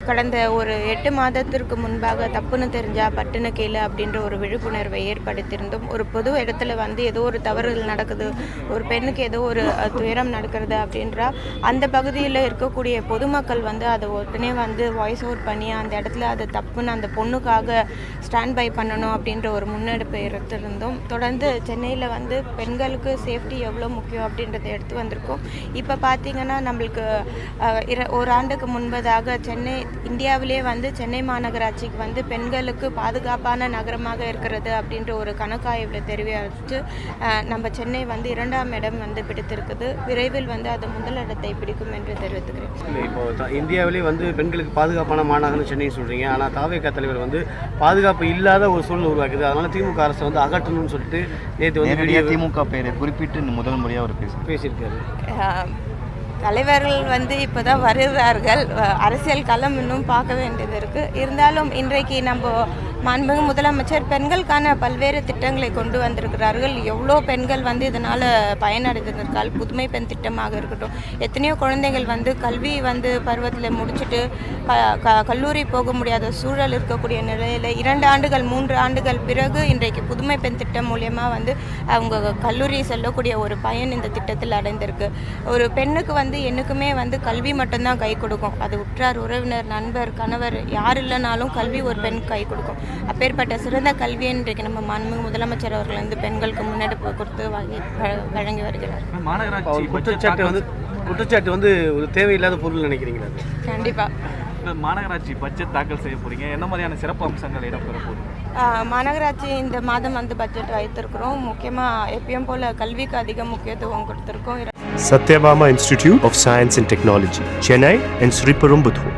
கடந்த ஒரு 8 மாதத்திற்கு முன்பாக தப்புன்னு தெரிஞ்சா பட்டுன்னு கேளு அப்படின்ற ஒரு விழிப்புணர்வை ஏற்படுத்தியிருந்தோம். ஒரு பொது இடத்துல வந்து ஏதோ ஒரு தவறுதல் நடக்குது, ஒரு பெண்ணுக்கு ஏதோ ஒரு துயரம் நடக்கிறது அப்படின்றா அந்த பகுதியில் இருக்கக்கூடிய பொதுமக்கள் வந்து அதை உடனே வந்து வாய்ஸ் அவுட் பண்ணி அந்த இடத்துல அது தப்புன்னு அந்த பொண்ணுக்காக ஸ்டாண்ட் பை பண்ணணும் அப்படின்ற ஒரு முன்னெடுப்பை எடுத்திருந்தோம். தொடர்ந்து சென்னையில் வந்து பெண்களுக்கு சேஃப்டி எவ்வளோ முக்கியம் அப்படின்றத எடுத்து வந்திருக்கோம். இப்போ பார்த்தீங்கன்னா நம்மளுக்கு ஒரு ஆண்டுக்கு முன்பதாக இந்தியாவிலே வந்து சென்னை மாநகராட்சிக்கு வந்து பெண்களுக்கு பாதுகாப்பான நகரமாக இருக்கிறது அப்படின்ற ஒரு கணக்காய்வில் தெரிவித்து நம்ம சென்னை வந்து 2ஆம் இடம் வந்து பிடித்திருக்குது. விரைவில் வந்து அது முதலிடத்தை பிடிக்கும் என்று தெரிவித்துக்கிறேன். இப்போ இந்தியாவிலே வந்து பெண்களுக்கு பாதுகாப்பான மாநகரம் சென்னை சொல்கிறீங்க, ஆனால் தாவேகா தலைவர் வந்து பாதுகாப்பு இல்லாத ஒரு சூழ்நிலை உருவாக்குது. அதனால் திமுக அரசு வந்து அகற்றணும்னு சொல்லிட்டு நேற்று வந்து திமுக பேரை குறிப்பிட்டு முதல் முறையாக அவர் பேசியிருக்காரு. தலைவர்கள் வந்து இப்போ தான் வருகிறார்கள். அரசியல் களம் இன்னும் பார்க்க வேண்டியது இருக்குது. இருந்தாலும் இன்றைக்கு நம்ம மாண்புமிகு முதலமைச்சர் பெண்களுக்கான பல்வேறு திட்டங்களை கொண்டு வந்திருக்கிறார்கள். எவ்வளோ பெண்கள் வந்து இதனால் பயனடைந்திருக்காள். புதுமை பெண் திட்டமாக இருக்கட்டும், எத்தனையோ குழந்தைகள் வந்து கல்வி வந்து பருவத்தில் முடிச்சுட்டு கல்லூரி போக முடியாத சூழல் இருக்கக்கூடிய நிலையில் 2 ஆண்டுகள் 3 ஆண்டுகள் பிறகு இன்றைக்கு புதுமை பெண் திட்டம் மூலயமா வந்து அவங்க கல்லூரி செல்லக்கூடிய ஒரு பயன் இந்த திட்டத்தில் அடைந்திருக்கு. ஒரு பெண்ணுக்கு வந்து என்னைக்குமே வந்து கல்வி மட்டும்தான் கை கொடுக்கும். அது உற்றார் உறவினர் நண்பர் கணவர் யார் இல்லைனாலும் கல்வி ஒரு பெண் கை கொடுக்கும். அப்பேற்பட்ட சிறந்த கல்வியை இன்றைக்கு நம்ம மாண்புமிகு முதலமைச்சர் அவர்கள் வந்து பெண்களுக்கு முன்னெடுப்பு கொடுத்து வழங்கி வருகிறார். குற்றச்சாட்டு வந்து ஒரு தேவையில்லாத பொருள் நினைக்கிறீங்களா? கண்டிப்பாக மாநகராட்சி பட்ஜெட் தாக்கல் செய்ய போறீங்க, என்ன மாதிரியான சிறப்பு அம்சங்கள் இடம்பெற போகுது? மாநகராட்சி இந்த மாதம் வந்து பட்ஜெட் வைத்திருக்கிறோம். முக்கியமாக எப்பயும் போல கல்விக்கு அதிக முக்கியத்துவம் கொடுத்துருக்கோம். Satyabama Institute of Science and Technology, Chennai and Sri Perumbudur.